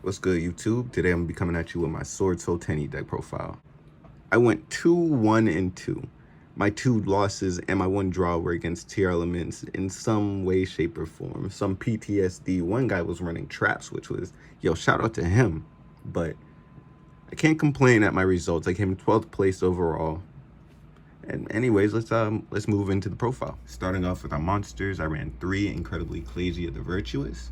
What's good, YouTube? Today I'm gonna be coming at you with my Swordsoul Tenyi deck profile. I went 2-1-2. My 2 losses and my 1 draw were against tier elements in some way, shape, or form. Some PTSD. One guy was running traps, which was, yo, shout out to him. But I can't complain at my results. I came in 12th place overall. And anyways, let's move into the profile. Starting off with our monsters, I ran 3 Incredibly Ecclesia the Virtuous.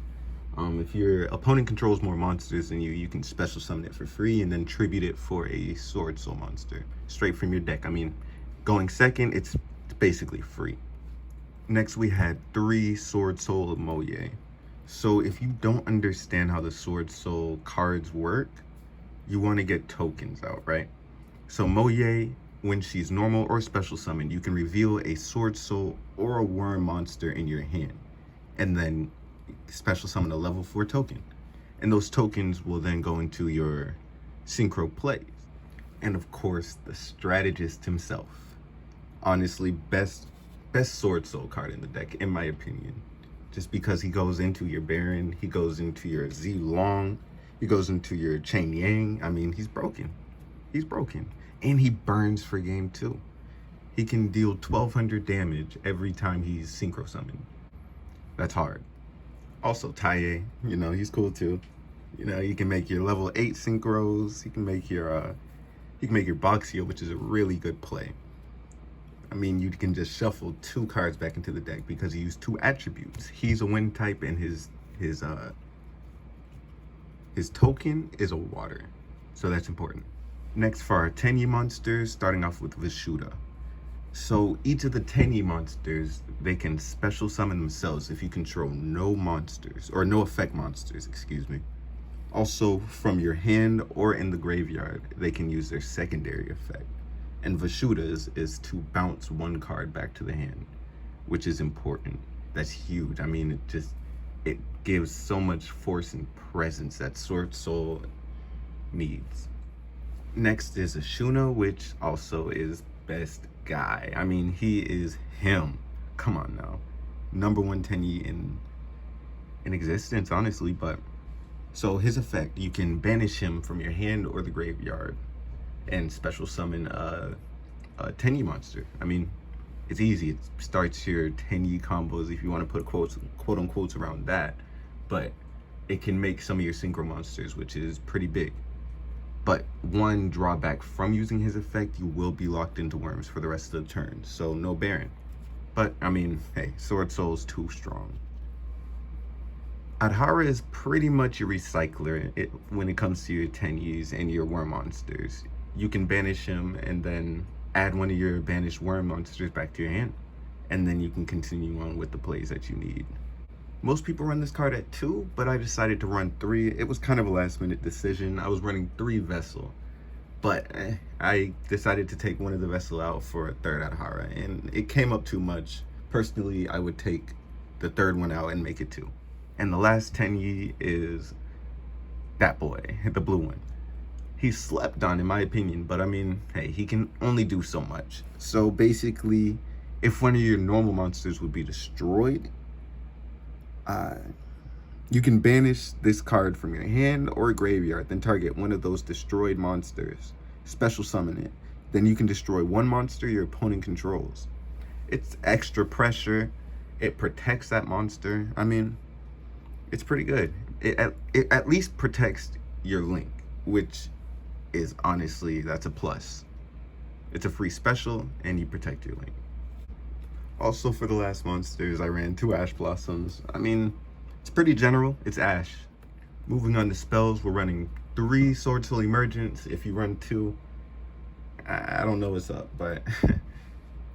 If your opponent controls more monsters than you, you can special summon it for free and then tribute it for a Sword Soul monster straight from your deck. I mean, going second, it's basically free. Next, we had 3 Sword Soul Moye. So if you don't understand how the Sword Soul cards work, you want to get tokens out, right? So Moye, when she's normal or special summoned, you can reveal a Sword Soul or a Worm monster in your hand, and then special summon a level 4 token. And those tokens will then go into your synchro plays. And of course, the strategist himself. Honestly, best Sword Soul card in the deck, in my opinion. Just because he goes into your Baron, he goes into your Z Long, he goes into your Chain Yang. I mean, he's broken. He's broken. And he burns for game 2. He can deal 1200 damage every time he's synchro summoned. That's hard. Also, Taye, he's cool too. You can make your level 8 synchros. You can make your Boxio, which is a really good play. I mean, you can just shuffle 2 cards back into the deck because he used 2 attributes. He's a wind type, and his token is a water, so that's important. Next, for our Tenyi monsters, starting off with Vishuddha. So each of the Tenyi monsters, they can special summon themselves if you control no monsters, or no effect monsters, excuse me. Also, from your hand or in the graveyard, they can use their secondary effect. And Vishuddha's is to bounce 1 card back to the hand, which is important. That's huge. I mean, it gives so much force and presence that Sword Soul needs. Next is Ashuna, which also is best guy. I mean, he is him. Come on now. Number 1 Tenyi in existence, honestly. But so his effect, you can banish him from your hand or the graveyard and special summon a Tenyi monster. I mean, it's easy. It starts your Tenyi combos if you want to put quote unquote around that. But it can make some of your synchro monsters, which is pretty big. But one drawback from using his effect, you will be locked into worms for the rest of the turn, so no Baron. But, I mean, hey, Sword Soul's too strong. Adhara is pretty much your recycler when it comes to your Tenyis and your worm monsters. You can banish him and then add one of your banished worm monsters back to your hand. And then you can continue on with the plays that you need. Most people run this card at 2, but I decided to run 3. It was kind of a last minute decision. I was running 3 Vessel, but I decided to take one of the Vessel out for a 3rd Adhara, and it came up too much. Personally, I would take the 3rd one out and make it 2. And the last Tenyi is that boy, the blue one. He's slept on, in my opinion, but I mean, hey, he can only do so much. So basically, if one of your normal monsters would be destroyed, you can banish this card from your hand or graveyard, then target one of those destroyed monsters, special summon it. Then you can destroy 1 monster your opponent controls. It's extra pressure. It protects that monster. I mean, it's pretty good. It at least protects your Link, which is honestly, that's a plus. It's a free special, and you protect your Link. Also, for the last monsters, I ran 2 Ash Blossoms. I mean, it's pretty general. It's Ash. Moving on to spells, we're running 3 Sword Soul Emergence. If you run 2, I don't know what's up, but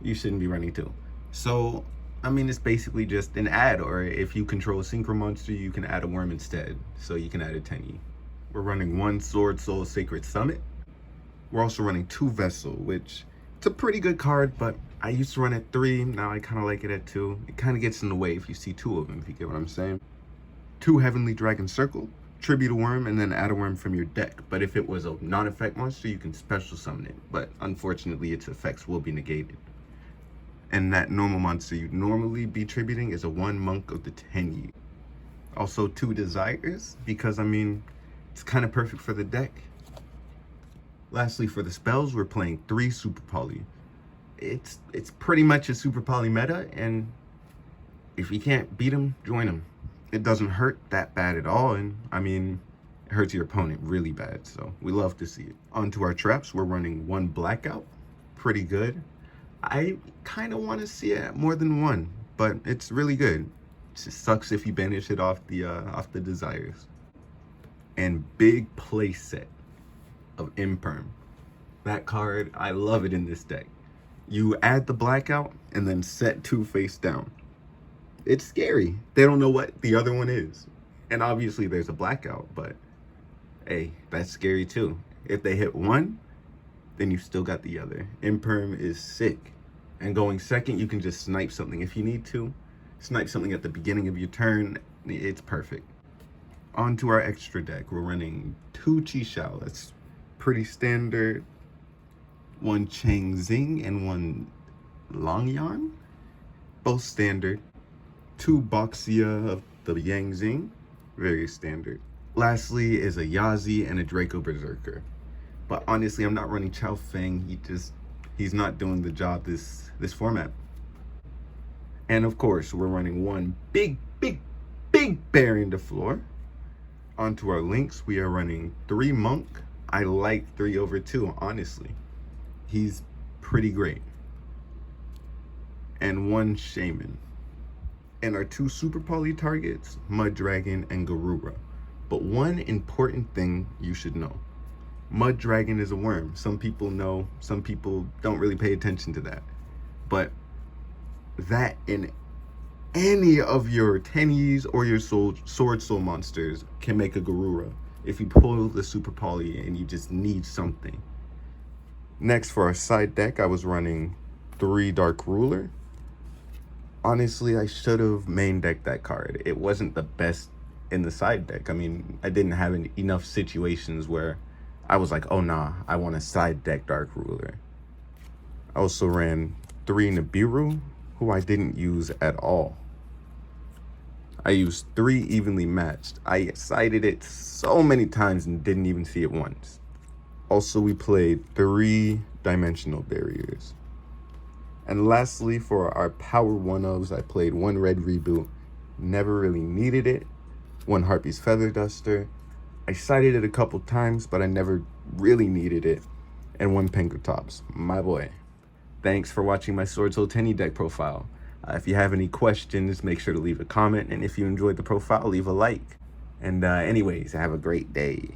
you shouldn't be running 2. So, I mean, it's basically just an add, or if you control a synchro monster, you can add a worm instead. So you can add a Tenyi. We're running 1 Sword Soul Sacred Summit. We're also running 2 Vessel, which it's a pretty good card, but I used to run at 3. Now I kind of like it at 2. It kind of gets in the way if you see 2 of them, if you get what I'm saying. 2 Heavenly Dragon Circle, tribute a worm, and then add a worm from your deck. But if it was a non-effect monster, you can special summon it. But unfortunately, its effects will be negated. And that normal monster you'd normally be tributing is a 1 Monk of the Tenyi. Also 2 Desires, because I mean, It's kind of perfect for the deck. Lastly, for the spells, we're playing 3 Super Poly. It's pretty much a Super Poly meta, and if you can't beat them, join them. It doesn't hurt that bad at all, and I mean, it hurts your opponent really bad, so we love to see it. On to our traps, we're running 1 Blackout. Pretty good. I kind of want to see it at more than 1, but it's really good. It just sucks if you banish it off the desires. And big play set of Imperm. That card, I love it in this deck. You add the Blackout and then set 2 face down. It's scary. They don't know what the other one is. And obviously there's a Blackout, but hey, that's scary too. If they hit 1, then you still got the other. Imperm is sick. And going second, you can just snipe something if you need to. Snipe something at the beginning of your turn. It's perfect. On to our extra deck. We're running 2 Chi-Xiao. That's pretty standard. 1 Chang Xing and 1 Longyan. Both standard. 2 Boxia of the Yang Xing. Very standard. Lastly is a Yazi and a Draco Berserker. But honestly, I'm not running Chao Feng. He's not doing the job this format. And of course, we're running 1 big Baron to floor. Onto our links, we are running 3 Monk. I like 3 over 2, honestly. He's pretty great. And 1 Shaman. And our 2 Super Poly targets, Mud Dragon and Garura. But one important thing you should know. Mud Dragon is a worm. Some people know, some people don't really pay attention to that. But that in any of your Tenyis or your Sword Soul monsters can make a Garura if you pull the Super Poly and you just need something. Next, for our side deck, I was running 3 Dark Ruler. Honestly, I should have main decked that card. It wasn't the best in the side deck. I mean, I didn't have enough situations where I was like, oh nah, I want to side deck Dark Ruler. I also ran 3 Nibiru, who I didn't use at all. I used 3 evenly matched. I sided it so many times and didn't even see it once. Also, we played 3 Dimensional Barriers. And lastly, for our power 1-ofs, I played 1 Red Reboot. Never really needed it. 1 Harpy's Feather Duster. I sided it a couple times, but I never really needed it. And 1 Pengutops, my boy. Thanks for watching my Swordsoul Tenyi deck profile. If you have any questions, make sure to leave a comment. And if you enjoyed the profile, leave a like. And anyways, have a great day.